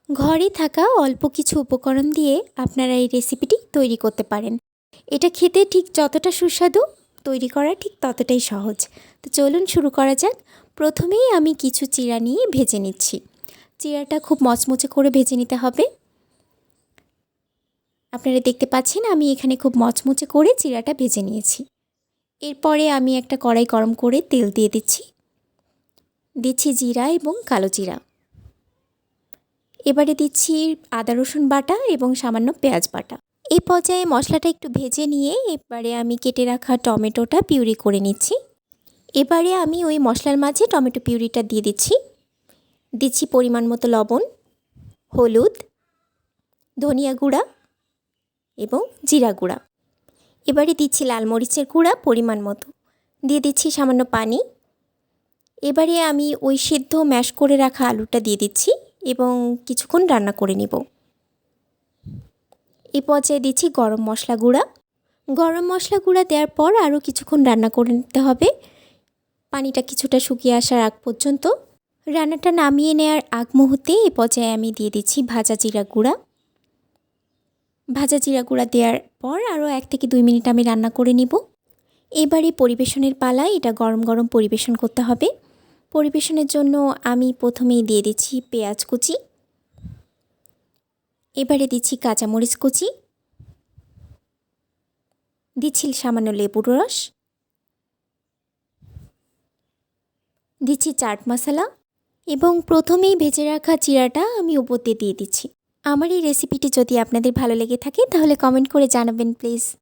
ঘরে থাকা অল্প কিছু উপকরণ দিয়ে আপনারা এই রেসিপিটি তৈরি করতে পারেন। এটা খেতে ঠিক যতটা সুস্বাদু, তৈরি করা ঠিক ততটাই সহজ। তো চলুন শুরু করা যাক। প্রথমেই আমি কিছু চিড়া নিয়ে ভেজে নিচ্ছি। চিড়াটা খুব মচমচে করে ভেজে নিতে হবে। আপনারা দেখতে পাচ্ছেন আমি এখানে খুব মচমচে করে চিড়াটা ভেজে নিয়েছি। এরপরে আমি একটা কড়াই গরম করে তেল দিয়ে দিচ্ছি জিরা এবং কালো জিরা। এবারে দিচ্ছি আদা রসুন বাটা এবং সামান্য পেঁয়াজ বাটা। এই পর্যায়ে মশলাটা একটু ভেজে নিয়ে এবারে আমি কেটে রাখা টমেটোটা পিউরি করে নিচ্ছি। এবারে আমি ওই মশলার মাঝে টমেটো পিউরিটা দিয়ে দিচ্ছি পরিমাণ মতো লবণ, হলুদ, ধনিয়া গুঁড়া এবং জিরা গুঁড়া। এবারে দিচ্ছি লাল মরিচের গুঁড়া পরিমাণ মতো, দিয়ে দিচ্ছি সামান্য পানি। এবারে আমি ওই সেদ্ধ ম্যাশ করে রাখা আলুটা দিয়ে দিচ্ছি এবং কিছুক্ষণ রান্না করে নিব। এই পর্যায়ে দিচ্ছি গরম মশলা গুঁড়া। গরম মশলা গুঁড়া দেওয়ার পর আরও কিছুক্ষণ রান্না করে নিতে হবে, পানিটা কিছুটা শুকিয়ে আসার আগ পর্যন্ত। রান্নাটা নামিয়ে নেওয়ার আগ মুহূর্তে এই পর্যায়ে আমি দিয়ে দিচ্ছি ভাজা জিরা গুঁড়া। ভাজা জিরা গুঁড়া দেওয়ার পর আরও 1 থেকে 2 মিনিট আমি রান্না করে নিব। এবারে পরিবেশনের পালায়, এটা গরম গরম পরিবেশন করতে হবে। পরিবেশনের জন্য আমি প্রথমেই দিয়ে দিচ্ছি পেঁয়াজ কুচি, এবারে দিচ্ছি কাঁচামরিচ কুচি, দিচ্ছি সামান্য লেবুর রস, দিচ্ছি চাট মশলা এবং প্রথমেই ভেজে রাখা চিড়াটা আমি উপর দিয়ে দিচ্ছি। আমার এই রেসিপিটি যদি আপনাদের ভালো লেগে থাকে তাহলে কমেন্ট করে জানাবেন প্লিজ।